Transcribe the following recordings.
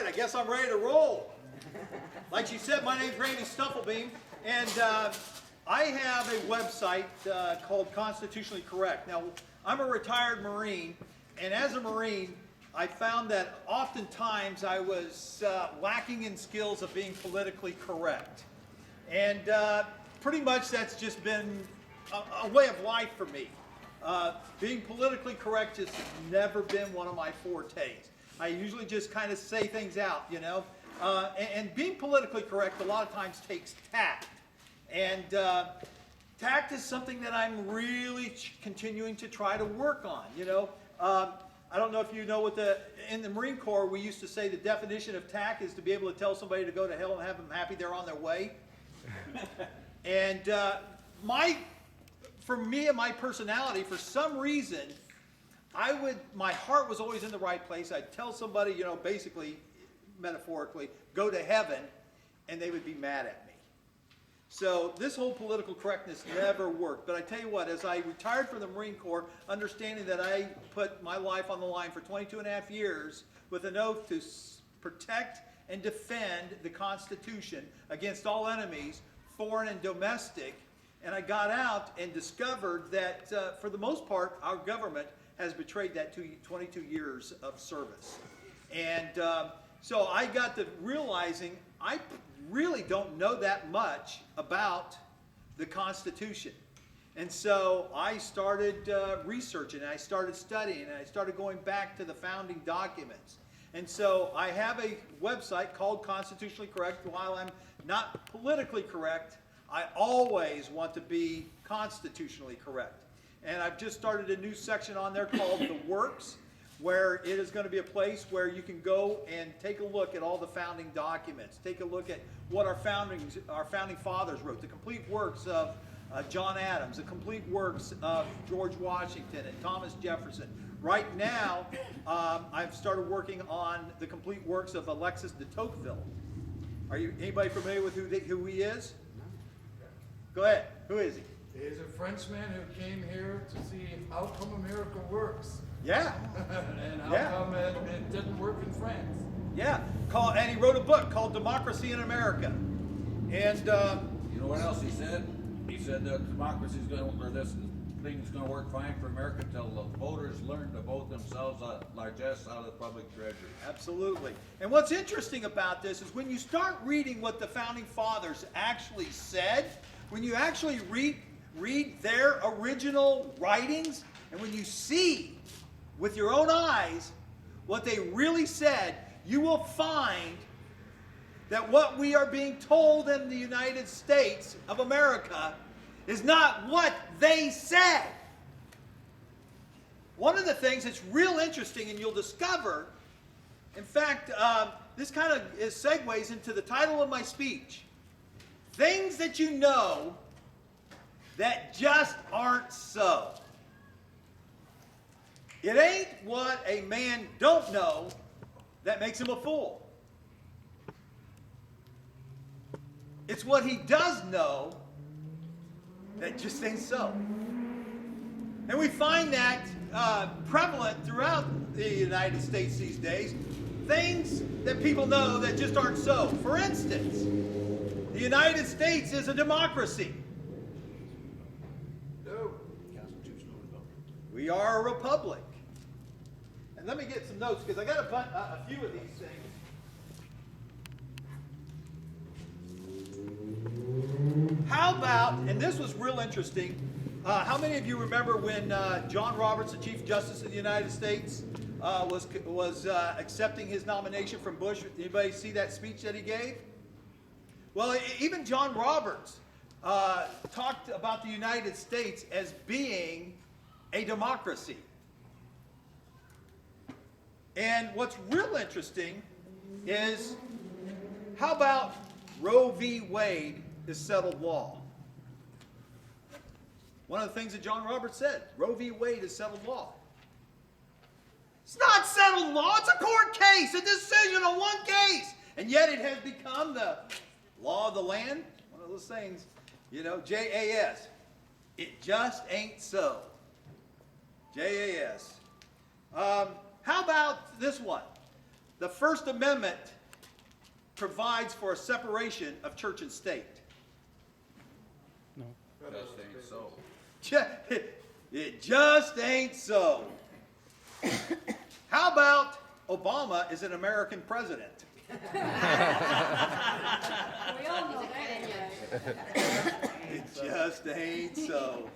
right, I guess I'm ready to roll. Like she said, my name's Randy Stufflebeam, and I have a website called Constitutionally Correct. Now, I'm a retired Marine, and as a Marine, I found that oftentimes I was lacking in skills of being politically correct. And pretty much that's just been a way of life for me. Being politically correct has never been one of my fortes. I usually just kind of say things out, you know. And being politically correct a lot of times takes tact. And tact is something that I'm really continuing to try to work on, you know. I don't know if you know what in the Marine Corps, we used to say the definition of tact is to be able to tell somebody to go to hell and have them happy they're on their way. And for me and my personality, for some reason, my heart was always in the right place. I'd tell somebody, you know, basically, metaphorically, go to heaven, and they would be mad at me. So this whole political correctness never worked. But I tell you what, as I retired from the Marine Corps, understanding that I put my life on the line for 22 and a half years with an oath to protect and defend the Constitution against all enemies, foreign and domestic, and I got out and discovered that for the most part, our government has betrayed that 22 years of service. And so I got to realizing I really don't know that much about the Constitution. And so I started researching, and I started studying, and I started going back to the founding documents. And so I have a website called Constitutionally Correct. While I'm not politically correct, I always want to be constitutionally correct. And I've just started a new section on there called The Works, where it is going to be a place where you can go and take a look at all the founding documents, take a look at what our founding fathers wrote, the complete works of John Adams, the complete works of George Washington and Thomas Jefferson. Right now, I've started working on the complete works of Alexis de Tocqueville. Anybody familiar with who he is? Go ahead. Who is he? He's a Frenchman who came here to see how come America works. Yeah. And how come it didn't work in France. Yeah. And he wrote a book called Democracy in America. And you know what else he said? He said that democracy is going to, or this thing's going to work fine for America until the voters learn to vote themselves largesse out of the public treasury. Absolutely. And what's interesting about this is when you start reading what the founding fathers actually said, when you actually read their original writings, and when you see with your own eyes what they really said, you will find that what we are being told in the United States of America is not what they said. One of the things that's real interesting, and you'll discover, in fact, this kind of segues into the title of my speech, Things That You Know That Just Aren't So. It ain't what a man don't know that makes him a fool. It's what he does know that just ain't so. And we find that prevalent throughout the United States these days. Things that people know that just aren't so. For instance, the United States is a democracy. No. We are a republic. And let me get some notes because I got a few of these things. How about, and this was real interesting, how many of you remember when John Roberts, the Chief Justice of the United States, was accepting his nomination from Bush? Anybody see that speech that he gave? Well, even John Roberts talked about the United States as being a democracy. And what's real interesting is, how about Roe v. Wade is settled law? One of the things that John Roberts said, Roe v. Wade is settled law. It's not settled law, it's a court case, a decision on one case. And yet it has become the law of the land. One of those things, you know, JAS. It just ain't so. JAS. How about this one? The First Amendment provides for a separation of church and state. Just ain't so. It just ain't so. How about Obama is an American president? We all know that anyway. It just ain't so.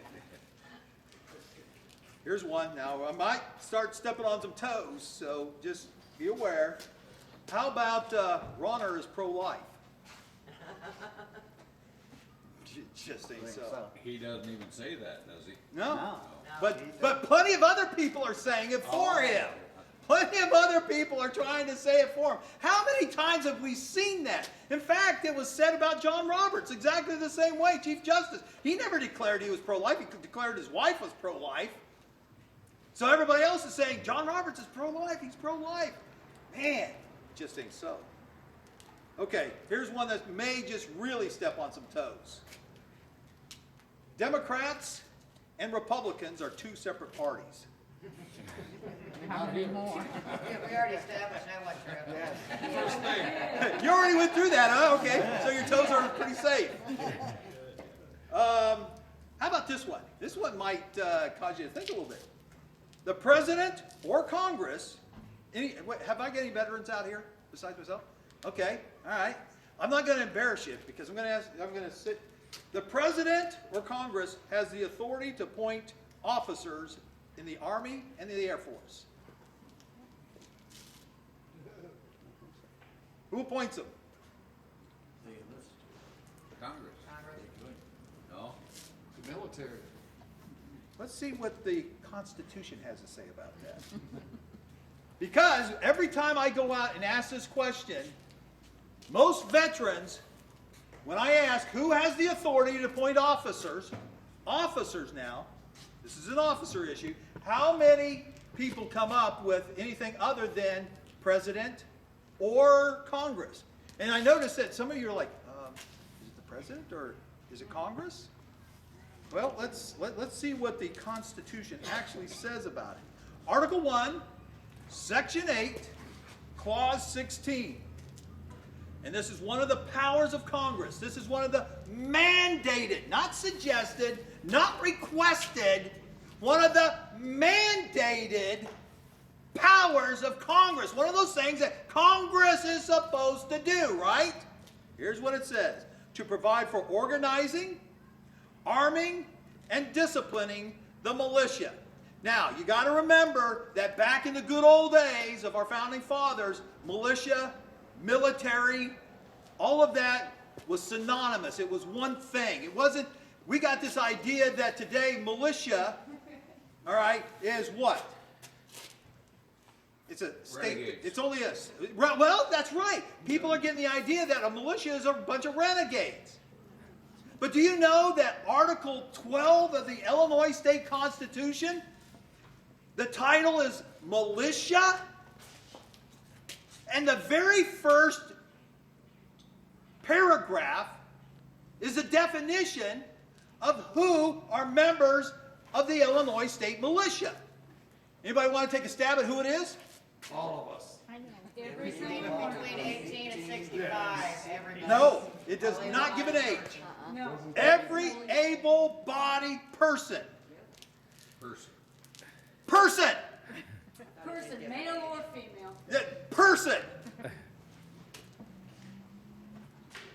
Here's one. Now, I might start stepping on some toes, so just be aware. How about Ronner is pro-life? It just ain't so. He doesn't even say that, does he? No. But plenty of other people are saying it for him. Plenty of other people are trying to say it for him. How many times have we seen that? In fact, it was said about John Roberts exactly the same way, Chief Justice. He never declared he was pro-life. He declared his wife was pro-life. So everybody else is saying, John Roberts is pro-life. He's pro-life. Man, it just ain't so. Okay, here's one that may just really step on some toes. Democrats and Republicans are two separate parties. Not anymore. Yeah, we already established that one, Trevor. You already went through that, huh? Okay, so your toes are pretty safe. How about this one? This one might cause you to think a little bit. The president or Congress, have I got any veterans out here besides myself? Okay, all right. I'm not going to embarrass you because I'm going to sit. The president or Congress has the authority to appoint officers in the Army and the Air Force. Who appoints them? Congress. No? The military. Let's see what the Constitution has to say about that. Because every time I go out and ask this question, most veterans, when I ask who has the authority to appoint officers now, this is an officer issue, how many people come up with anything other than president or Congress? And I noticed that some of you are like, is it the president or is it Congress? Well, let's see what the Constitution actually says about it. Article 1, Section 8, Clause 16. And this is one of the powers of Congress. This is one of the mandated, not suggested, not requested, one of the mandated powers of Congress. One of those things that Congress is supposed to do, right? Here's what it says. To provide for organizing, arming, and disciplining the militia. Now, you got to remember that back in the good old days of our founding fathers, militia, military, all of that was synonymous. It was one thing. It wasn't, we got this idea that today militia, all right, is what? It's a state, Renegades. it's only a, well, that's right. People are getting the idea that a militia is a bunch of renegades. But do you know that Article 12 of the Illinois State Constitution, the title is militia? And the very first paragraph is a definition of who are members of the Illinois State Militia. Anybody want to take a stab at who it is? All of us. Every single Anything one. between 18 and 65, everybody. No, it does not give an age. No. Every able-bodied person. Person. Person, male or female. Person.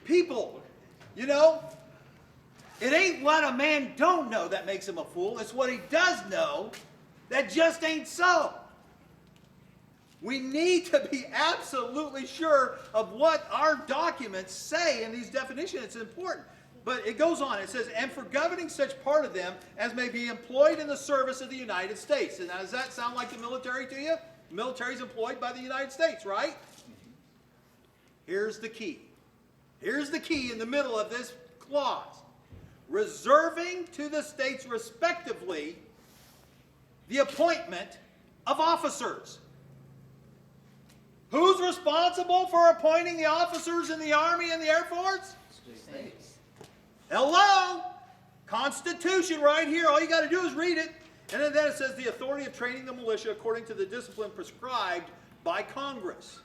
People. You know, it ain't what a man don't know that makes him a fool. It's what he does know that just ain't so. We need to be absolutely sure of what our documents say in these definitions. It's important. But it goes on. It says, and for governing such part of them as may be employed in the service of the United States. And now, does that sound like the military to you? The military is employed by the United States, right? Here's the key. Here's the key in the middle of this clause. Reserving to the states respectively the appointment of officers. Who's responsible for appointing the officers in the Army and the Air Force? States. Hello? Constitution right here. All you got to do is read it. And then it says the authority of training the militia according to the discipline prescribed by Congress.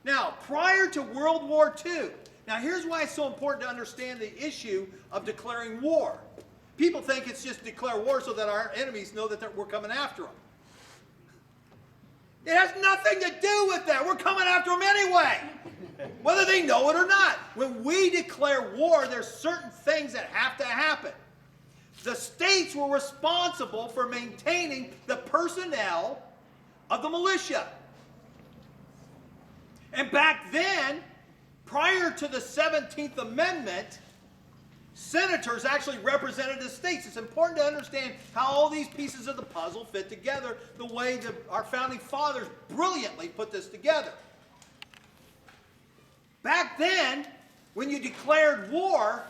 Now, prior to World War II, now here's why it's so important to understand the issue of declaring war. People think it's just declare war so that our enemies know that we're coming after them. It has nothing to do with that. We're coming after them anyway, whether they know it or not. When we declare war, there's certain things that have to happen. The states were responsible for maintaining the personnel of the militia. And back then, prior to the 17th Amendment, senators actually represented the states. It's important to understand how all these pieces of the puzzle fit together the way that our founding fathers brilliantly put this together. Back then, when you declared war,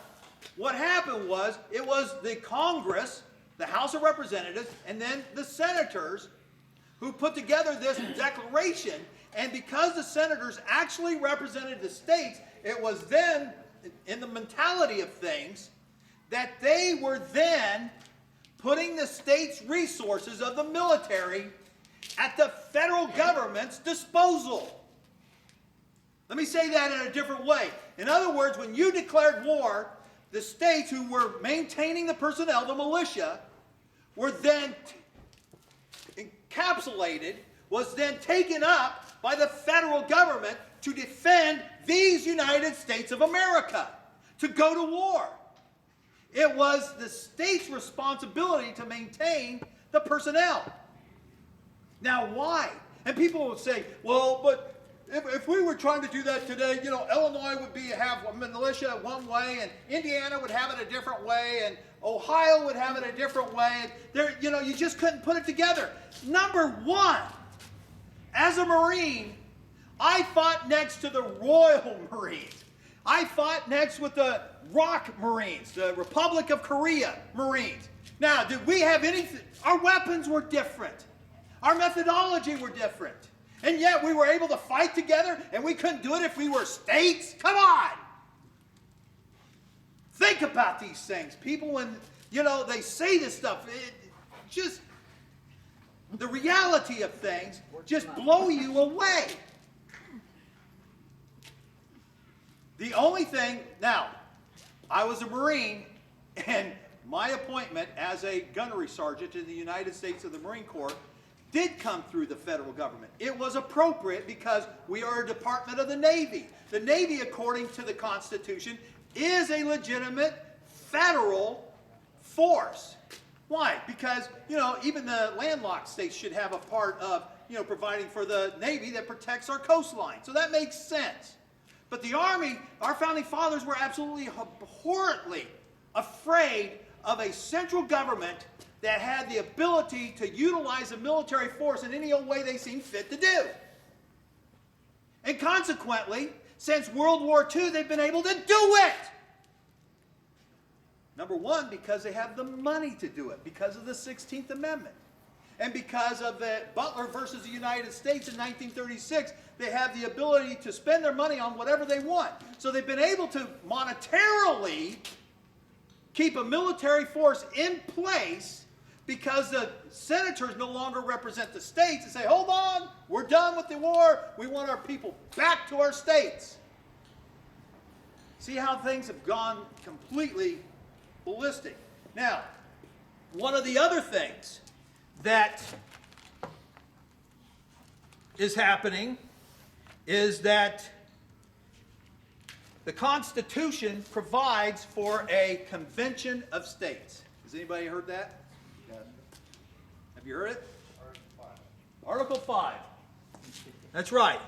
what happened was, it was the Congress, the House of Representatives, and then the senators who put together this declaration. And because the senators actually represented the states, it was then, in the mentality of things, that they were then putting the states' resources of the military at the federal government's disposal. Let me say that in a different way. In other words, when you declared war, the states who were maintaining the personnel, the militia, were then encapsulated, was then taken up by the federal government to defend these United States of America, to go to war. It was the state's responsibility to maintain the personnel. Now, why? And people would say, well, but if we were trying to do that today, you know, Illinois would have a militia one way, and Indiana would have it a different way, and Ohio would have it a different way. There, you know, you just couldn't put it together. Number one, as a Marine, I fought next to the Royal Marines. I fought next with the ROK Marines, the Republic of Korea Marines. Now, did we have anything? Our weapons were different. Our methodology were different. And yet we were able to fight together, and we couldn't do it if we were states? Come on! Think about these things. People, when, you know, they say this stuff, it just, the reality of things just blow you away. The only thing, now, I was a Marine, and my appointment as a gunnery sergeant in the United States of the Marine Corps did come through the federal government. It was appropriate because we are a department of the Navy. The Navy, according to the Constitution, is a legitimate federal force. Why? Because, you know, even the landlocked states should have a part of, you know, providing for the Navy that protects our coastline. So that makes sense. But the Army, our founding fathers were absolutely abhorrently afraid of a central government that had the ability to utilize a military force in any old way they seemed fit to do. And consequently, since World War II, they've been able to do it. Number one, because they have the money to do it, because of the 16th Amendment. And because of the Butler versus the United States in 1936, they have the ability to spend their money on whatever they want. So they've been able to monetarily keep a military force in place because the senators no longer represent the states and say, hold on, we're done with the war. We want our people back to our states. See how things have gone completely ballistic. Now, one of the other things that is happening is that the Constitution provides for a convention of states. Has anybody heard that? Yes. Have you heard it? Article 5. That's right.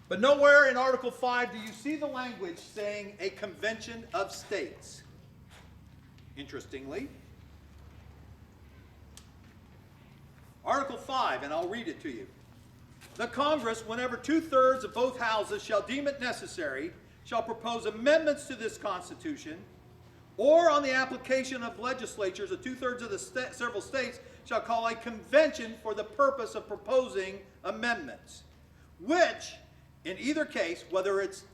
But nowhere in Article 5 do you see the language saying a convention of states. Interestingly, Article 5, and I'll read it to you. The Congress, whenever 2/3 of both houses shall deem it necessary, shall propose amendments to this Constitution, or on the application of legislatures of 2/3 of the several states shall call a convention for the purpose of proposing amendments, which, in either case, whether it's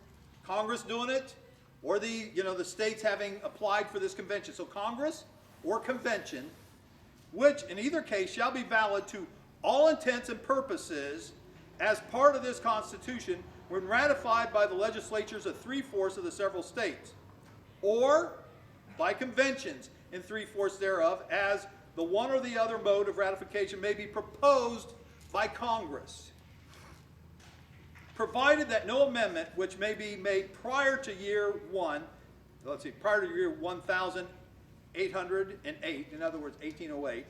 Congress doing it or the states having applied for this convention, so Congress or convention, which in either case shall be valid to all intents and purposes as part of this Constitution, when ratified by the legislatures of 3/4 of the several states, or by conventions in 3/4 thereof, as the one or the other mode of ratification may be proposed by Congress, provided that no amendment which may be made prior to year 1808, in other words, 1808,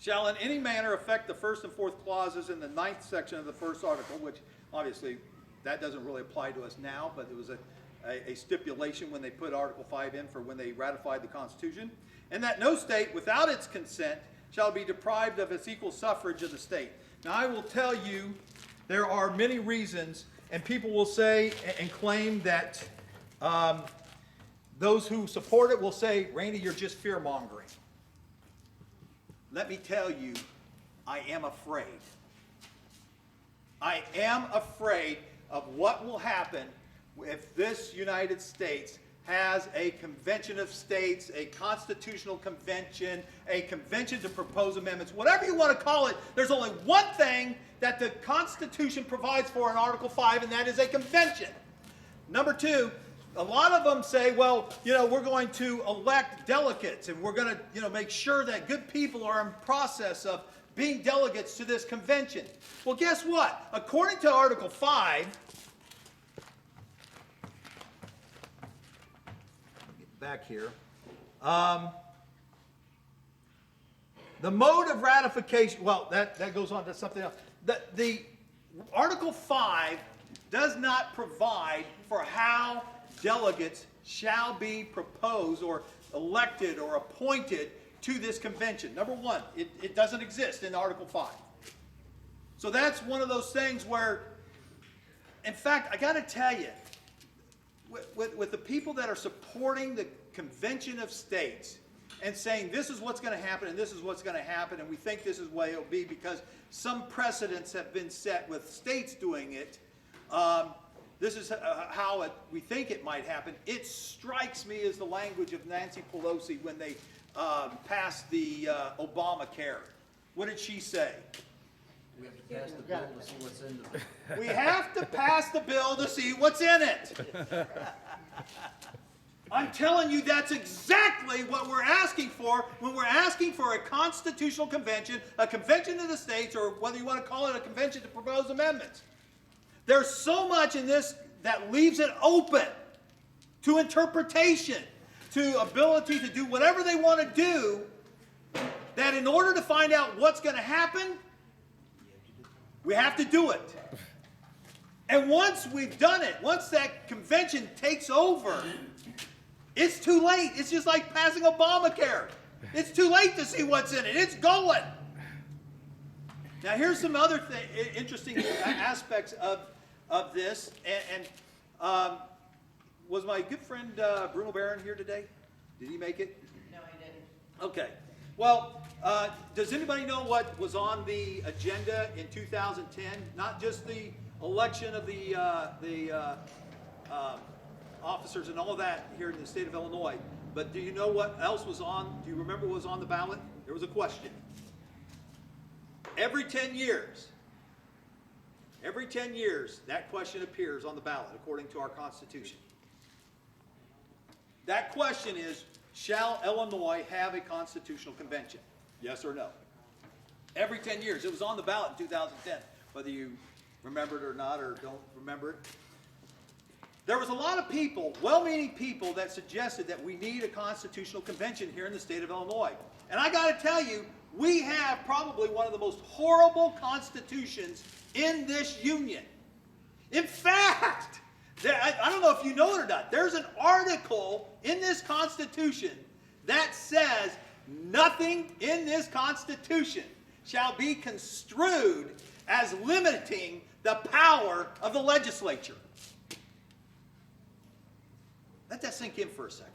shall in any manner affect the first and fourth clauses in the 9th section of the first article, which obviously that doesn't really apply to us now, but it was a stipulation when they put Article 5 in for when they ratified the Constitution, and that no state without its consent shall be deprived of its equal suffrage of the state. Now I will tell you, there are many reasons, and people will say and claim that those who support it will say, Randy, you're just fear-mongering. Let me tell you, I am afraid. I am afraid of what will happen if this United States has a convention of states, a constitutional convention, a convention to propose amendments, whatever you want to call it. There's only one thing that the Constitution provides for in Article 5, and that is a convention. Number two, a lot of them say, well, we're going to elect delegates, and we're going to, make sure that good people are in process of being delegates to this convention. Well, guess what? According to Article 5, get back here, the mode of ratification, well, that goes on to something else. The Article 5 does not provide for how delegates shall be proposed or elected or appointed to this convention. Number one, it doesn't exist in Article 5. So that's one of those things where, in fact, I got to tell you, with the people that are supporting the Convention of States and saying this is what's going to happen and this is what's going to happen and we think this is the way it'll be because some precedents have been set with states doing it, this is how we think it might happen. It strikes me as the language of Nancy Pelosi when they passed the Obamacare. What did she say? We have to pass the bill to see what's in it. We have to pass the bill to see what's in it. I'm telling you, that's exactly what we're asking for when we're asking for a constitutional convention, a convention of the states, or whether you want to call it a convention to propose amendments. There's so much in this that leaves it open to interpretation, to ability to do whatever they want to do, that in order to find out what's going to happen, we have to do it. And once we've done it, once that convention takes over, it's too late. It's just like passing Obamacare. It's too late to see what's in it. It's going. Now here's some other interesting aspects of this. And was my good friend Bruno Barron here today? Did he make it? No, he didn't. Okay. Well, does anybody know what was on the agenda in 2010? Not just the election of the officers and all of that here in the state of Illinois, but do you know what else was on? Do you remember what was on the ballot? There was a question. Every 10 years, that question appears on the ballot according to our Constitution. That question is, shall Illinois have a constitutional convention? Yes or no? Every 10 years. It was on the ballot in 2010, whether you remember it or not or don't remember it. There was a lot of people, well-meaning people, that suggested that we need a constitutional convention here in the state of Illinois. And I got to tell you, we have probably one of the most horrible constitutions in this union. In fact, I don't know if you know it or not, there's an article in this Constitution that says nothing in this Constitution shall be construed as limiting the power of the legislature. Let that sink in for a second.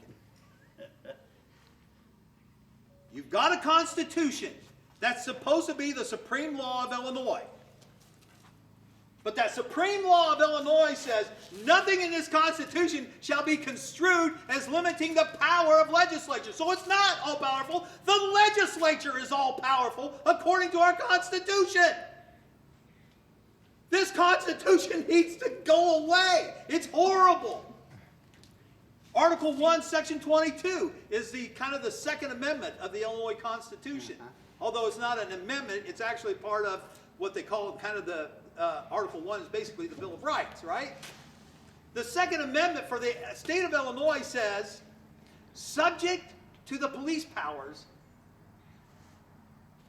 You've got a Constitution that's supposed to be the supreme law of Illinois. But that supreme law of Illinois says nothing in this Constitution shall be construed as limiting the power of legislature. So it's not all powerful. The legislature is all powerful according to our Constitution. This Constitution needs to go away. It's horrible. Article 1, Section 22 is the kind of the Second Amendment of the Illinois Constitution. Although it's not an amendment, it's actually part of what they call kind of the Article 1 is basically the Bill of Rights, right? The Second Amendment for the state of Illinois says, subject to the police powers,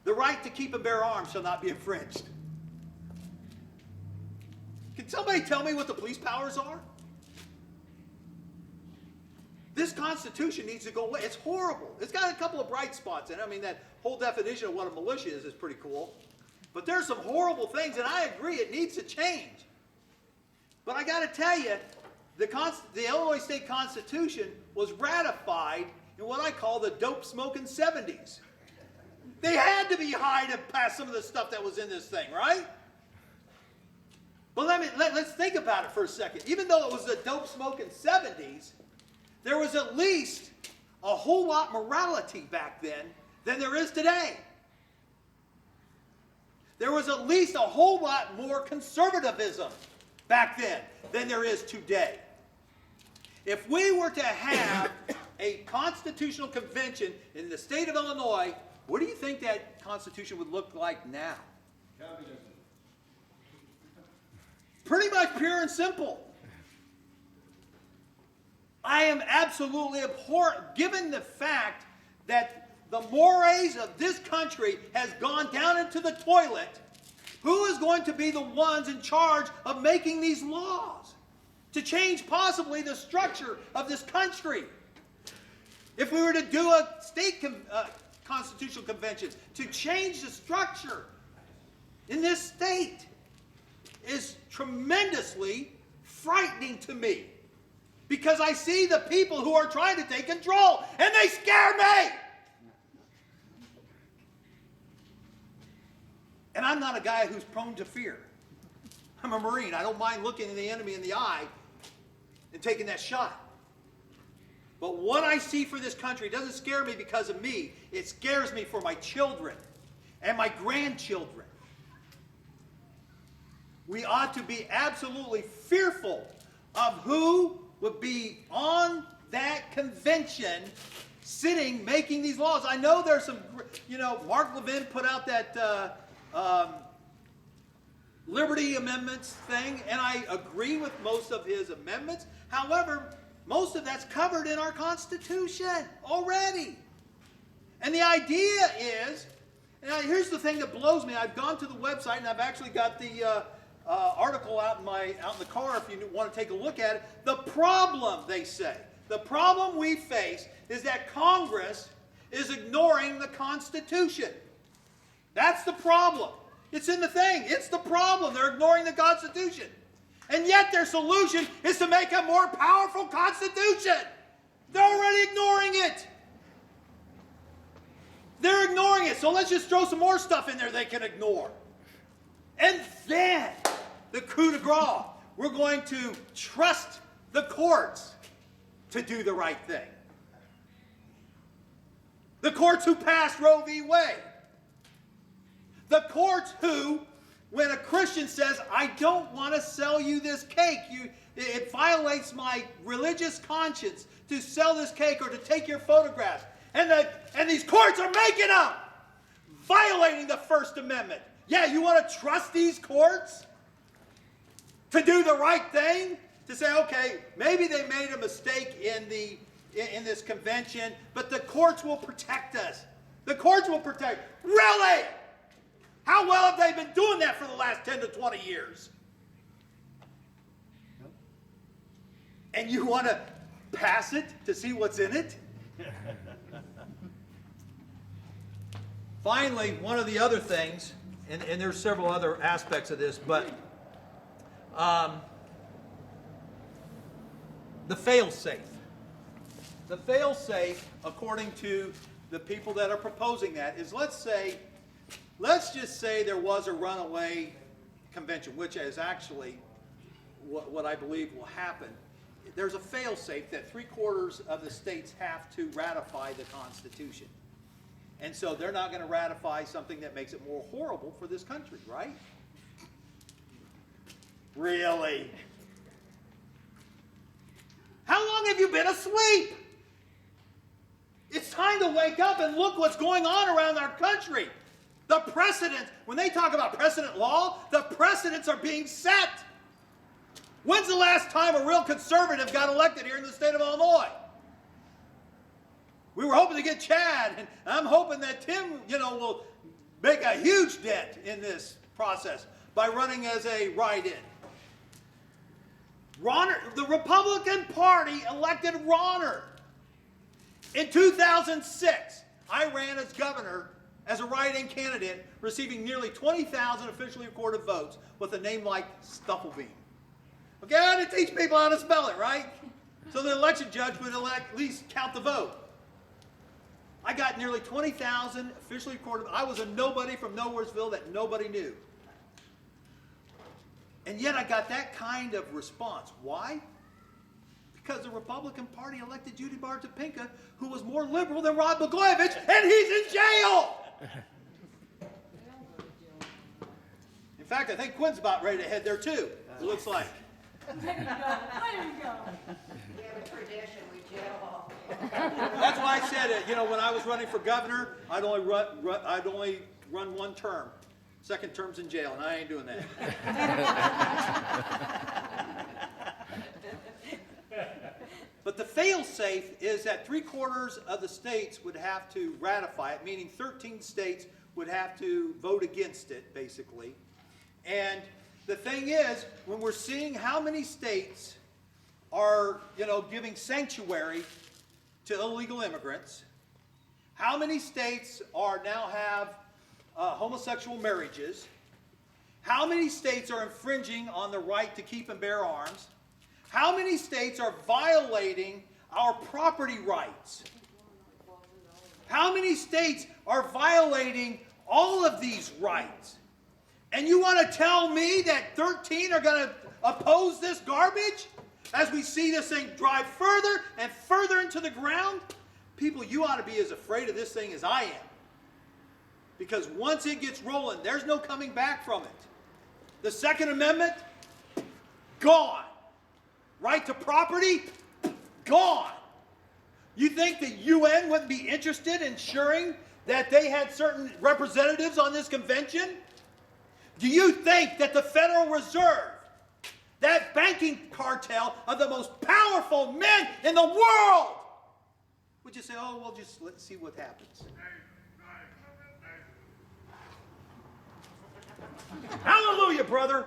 the right to keep and bear arms shall not be infringed. Can somebody tell me what the police powers are? This Constitution needs to go away. It's horrible. It's got a couple of bright spots in it. I mean, that whole definition of what a militia is pretty cool. But there's some horrible things, and I agree it needs to change. But I got to tell you, the Illinois State Constitution was ratified in what I call the dope-smoking 70s. They had to be high to pass some of the stuff that was in this thing, right? But let's think about it for a second. Even though it was the dope-smoking 70s, there was at least a whole lot morality back then than there is today. There was at least a whole lot more conservatism back then than there is today. If we were to have a constitutional convention in the state of Illinois, what do you think that Constitution would look like now? Pretty much pure and simple. I am absolutely abhorrent, given the fact that the mores of this country has gone down into the toilet. Who is going to be the ones in charge of making these laws to change possibly the structure of this country? If we were to do a state constitutional convention to change the structure in this state, is tremendously frightening to me. Because I see the people who are trying to take control, and they scare me. And I'm not a guy who's prone to fear. I'm a Marine. I don't mind looking the enemy in the eye and taking that shot. But what I see for this country doesn't scare me because of me. It scares me for my children and my grandchildren. We ought to be absolutely fearful of who would be on that convention sitting making these laws. I know there's some, Mark Levin put out that LiberTEA amendments thing, and I agree with most of his amendments. However, most of that's covered in our Constitution already. And the idea is, and here's the thing that blows me. I've gone to the website, and I've actually got the article out in the car if you want to take a look at it. The problem, they say, the problem we face is that Congress is ignoring the Constitution. That's the problem. It's in the thing. It's the problem. They're ignoring the Constitution. And yet their solution is to make a more powerful Constitution. They're already ignoring it. They're ignoring it. So let's just throw some more stuff in there they can ignore. And then, the coup de grace. We're going to trust the courts to do the right thing. The courts who passed Roe v. Wade. The courts who, when a Christian says, I don't want to sell you this cake, it violates my religious conscience to sell this cake or to take your photographs. And these courts are making them, violating the First Amendment. Yeah, you want to trust these courts to do the right thing? To say, okay, maybe they made a mistake in this convention, but the courts will protect us. The courts will protect. Really? How well have they been doing that for the last 10 to 20 years? And you want to pass it to see what's in it? Finally, one of the other things, and there's several other aspects of this, but the fail-safe. The fail-safe, according to the people that are proposing that, is let's just say there was a runaway convention, which is actually what I believe will happen. There's a fail-safe that 3/4 of the states have to ratify the Constitution. And so they're not going to ratify something that makes it more horrible for this country, right? Really? How long have you been asleep? It's time to wake up and look what's going on around our country. The precedents, when they talk about precedent law, the precedents are being set. When's the last time a real conservative got elected here in the state of Illinois? We were hoping to get Chad, and I'm hoping that Tim, will make a huge dent in this process by running as a write-in. The Republican Party elected Ronner. In 2006, I ran as governor as a write-in candidate, receiving nearly 20,000 officially recorded votes with a name like Stufflebeam. Okay, I had to teach people how to spell it, right? So the election judge would at least count the vote. I got nearly 20,000 officially recorded. I was a nobody from Nowheresville that nobody knew. And yet I got that kind of response. Why? Because the Republican Party elected Judy Bartopinka, who was more liberal than Rod Blagojevich, and he's in jail! In fact, I think Quinn's about ready to head there too, it looks like. There you go. There you go. We have a tradition, we jail off. That's why I said it. When I was running for governor, I'd only run one term. Second term's in jail, and I ain't doing that. But the fail-safe is that 3/4 of the states would have to ratify it, meaning 13 states would have to vote against it, basically. And the thing is, when we're seeing how many states are, giving sanctuary to illegal immigrants, how many states now have homosexual marriages, how many states are infringing on the right to keep and bear arms, how many states are violating our property rights, how many states are violating all of these rights, and you want to tell me that 13 are going to oppose this garbage as we see this thing drive further and further into the ground? People, you ought to be as afraid of this thing as I am. Because once it gets rolling, there's no coming back from it. The Second Amendment, gone. Right to property, gone. You think the UN wouldn't be interested in ensuring that they had certain representatives on this convention? Do you think that the Federal Reserve, that banking cartel of the most powerful men in the world, would you say, oh, well, let's see what happens? Hallelujah, brother.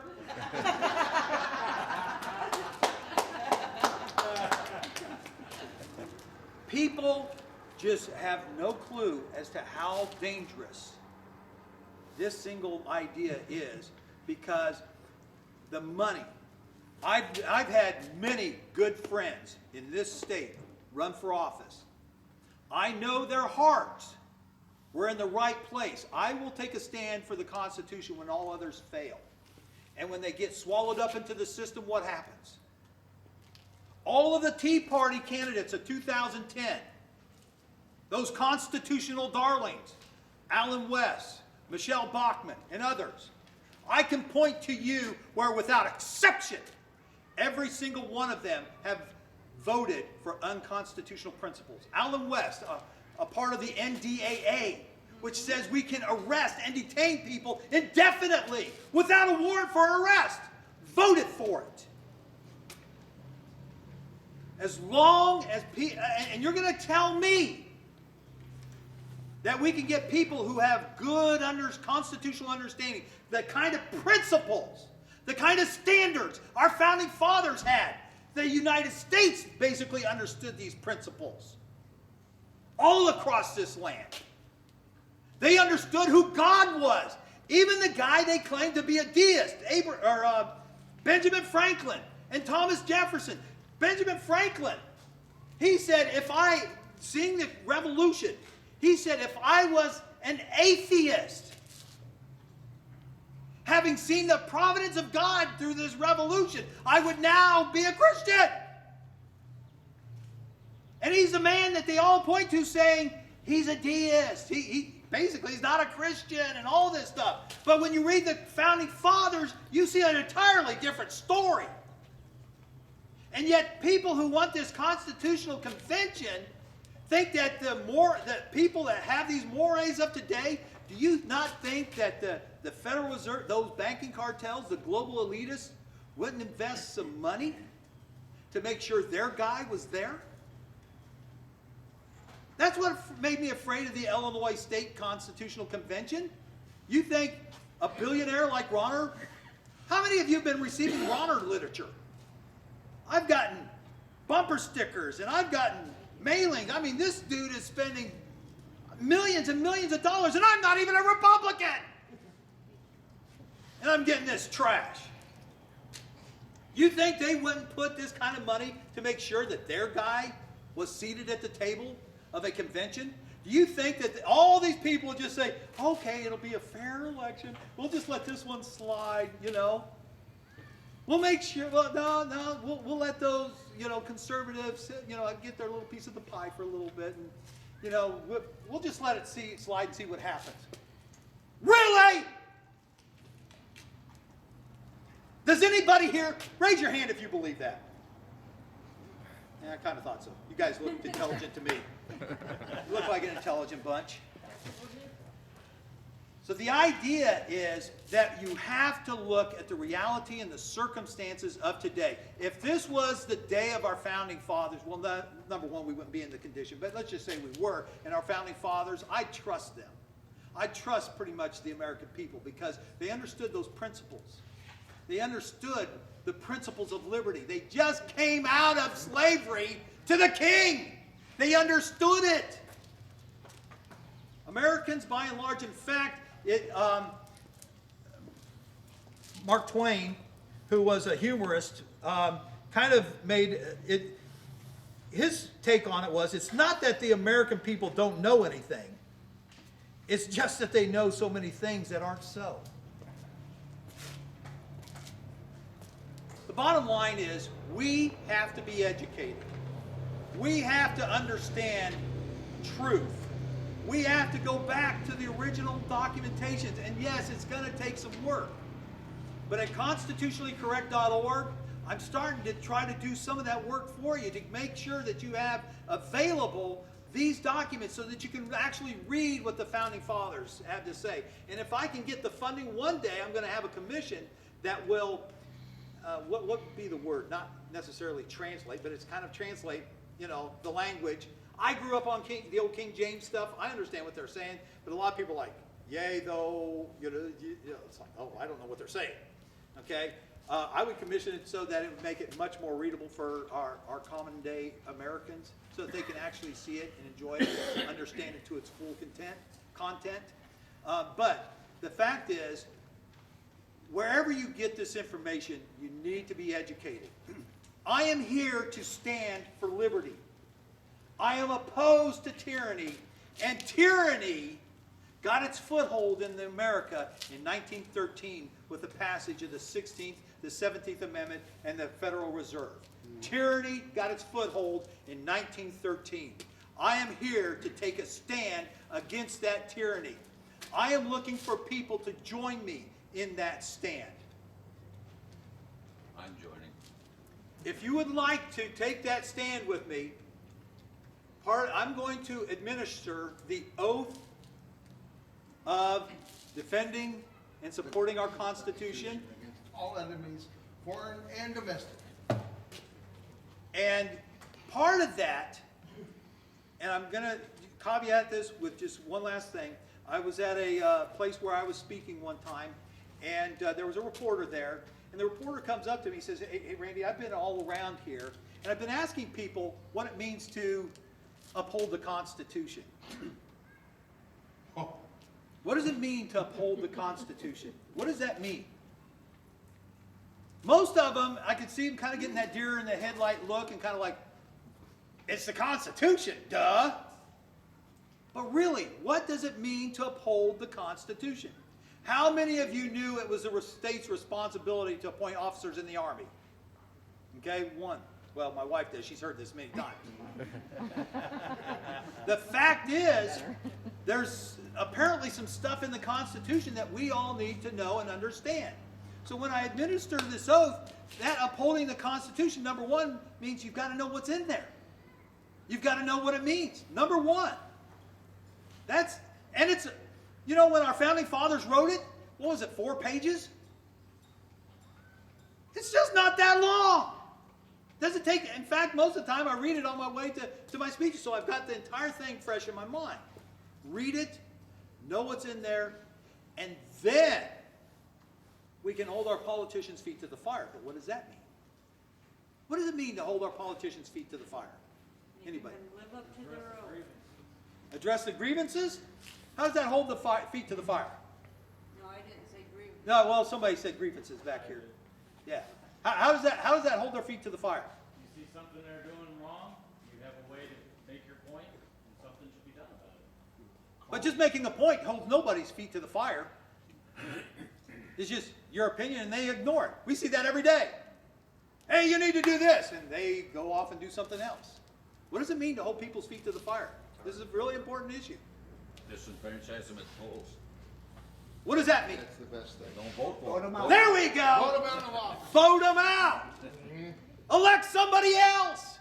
People just have no clue as to how dangerous this single idea is, because the money. I've had many good friends in this state run for office. I know their hearts were in the right place. I will take a stand for the Constitution when all others fail. And when they get swallowed up into the system, what happens? All of the Tea Party candidates of 2010, those constitutional darlings, Alan West, Michelle Bachmann, and others, I can point to you where, without exception, every single one of them have voted for unconstitutional principles. Alan West, a part of the NDAA, which says we can arrest and detain people indefinitely without a warrant for arrest, voted for it. As long as and you're going to tell me that we can get people who have good constitutional understanding, the kind of principles, the kind of standards our founding fathers had. The United States basically understood these principles all across this land. They understood who God was. Even the guy they claimed to be a deist, Benjamin Franklin and Thomas Jefferson. Benjamin Franklin, he said, seeing the revolution, he said, if I was an atheist, having seen the providence of God through this revolution, I would now be a Christian. And he's the man that they all point to saying he's a deist. basically he's not a Christian and all this stuff. But when you read the Founding Fathers, you see an entirely different story. And yet people who want this constitutional convention think that the people that have these mores of today, do you not think that the Federal Reserve, those banking cartels, the global elitists, wouldn't invest some money to make sure their guy was there? That's what made me afraid of the Illinois State Constitutional Convention. You think a billionaire like Ronner? How many of you have been receiving Ronner literature? I've gotten bumper stickers and I've gotten mailings. I mean, this dude is spending millions and millions of dollars, and I'm not even a Republican. And I'm getting this trash. You think they wouldn't put this kind of money to make sure that their guy was seated at the table of a convention? Do you think that all these people would just say, okay, it'll be a fair election. We'll just let this one slide, you know? We'll make sure, well, no, we'll let those, you know, conservatives, you know, get their little piece of the pie for a little bit, and, you know, we'll just let it slide and see what happens. Really? Does anybody here, raise your hand if you believe that. Yeah, I kind of thought so. You guys looked intelligent to me. You look like an intelligent bunch. So the idea is that you have to look at the reality and the circumstances of today. If this was the day of our founding fathers, well, number one, we wouldn't be in the condition, but let's just say we were, and our founding fathers, I trust them. I trust pretty much the American people because they understood those principles. They understood the principles of liberty. They just came out of slavery to the king. They understood it. Americans, by and large, in fact, Mark Twain, who was a humorist, kind of made it, his take on it was, it's not that the American people don't know anything. It's just that they know so many things that aren't so. The bottom line is we have to be educated. We have to understand truth. We have to go back to the original documentations. And yes, it's going to take some work. But at constitutionallycorrect.org, I'm starting to try to do some of that work for you to make sure that you have available these documents so that you can actually read what the Founding Fathers had to say. And if I can get the funding one day, I'm going to have a commission that will, what would be the word? Not necessarily translate, but it's kind of translate, you know, the language. I grew up on the old King James stuff. I understand what they're saying, but a lot of people are like, yay, though, you know, it's like, oh, I don't know what they're saying. Okay? I would commission it so that it would make it much more readable for our common day Americans so that they can actually see it and enjoy it and understand it to its full content. But the fact is, wherever you get this information, you need to be educated. I am here to stand for liberty. I am opposed to tyranny, and tyranny got its foothold in America in 1913 with the passage of the 16th, the 17th Amendment, and the Federal Reserve. Tyranny got its foothold in 1913. I am here to take a stand against that tyranny. I am looking for people to join me in that stand. I'm joining. If you would like to take that stand with me, I'm going to administer the oath of defending and supporting our Constitution. Against all enemies, foreign and domestic. And part of that, and I'm going to caveat this with just one last thing. I was at a place where I was speaking one time, and there was a reporter there. And the reporter comes up to me and says, hey, Randy, I've been all around here, and I've been asking people what it means to uphold the Constitution. What does it mean to uphold the Constitution? What does that mean? Most of them, I could see them kind of getting that deer in the headlight look and kind of like, it's the Constitution, duh. But really, what does it mean to uphold the Constitution? How many of you knew it was the state's responsibility to appoint officers in the Army? Okay, one. Well, my wife does. She's heard this many times. The fact is, there's apparently some stuff in the Constitution that we all need to know and understand. So when I administer this oath, that upholding the Constitution, number one, means you've got to know what's in there. You've got to know what it means. Number one. And it's, you know, when our founding fathers wrote it, what was it, 4 pages? It's just not that long. Doesn't take, in fact, most of the time I read it on my way to my speeches, so I've got the entire thing fresh in my mind. Read it, know what's in there, and then we can hold our politicians' feet to the fire. But what does that mean? What does it mean to hold our politicians' feet to the fire? Anybody? Live up to their oath. Address the grievances? How does that hold the feet to the fire? No, I didn't say grievance. No, well, somebody said grievances back here. Yeah. How does that hold their feet to the fire? You see something they're doing wrong, you have a way to make your point, and something should be done about it. But just making a point holds nobody's feet to the fire. It's just your opinion and they ignore it. We see that every day. Hey, you need to do this. And they go off and do something else. What does it mean to hold people's feet to the fire? This is a really important issue. Disenfranchise them at the polls. What does that mean? That's the best thing. Don't vote for them. There we Vote go. them out of office. Vote them out. Elect somebody else.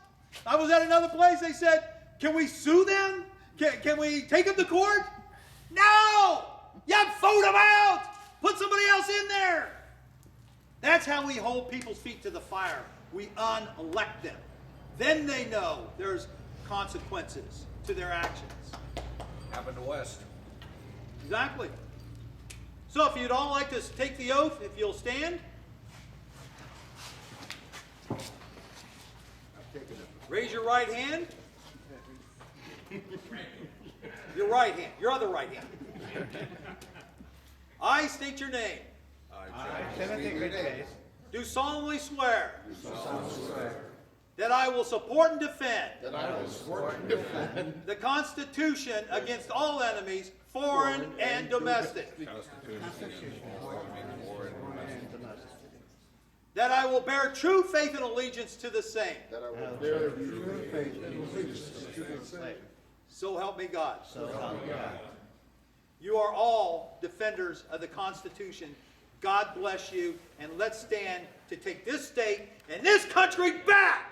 I was at another place. They said, can we sue them? Can we take them to court? No. Yeah, vote them out. Put somebody else in there. That's how we hold people's feet to the fire. We unelect them. Then they know there's consequences to their actions. Happened to West. Exactly. So if you'd all like to take the oath, if you'll stand. Raise your right hand. Your right hand. Your other right hand. I state your name. Do solemnly swear. That I will support and defend. The Constitution against all enemies, foreign and domestic. That I will bear true faith and allegiance to the same. So help me God. You are all defenders of the Constitution. God bless you, and let's stand to take this state and this country back.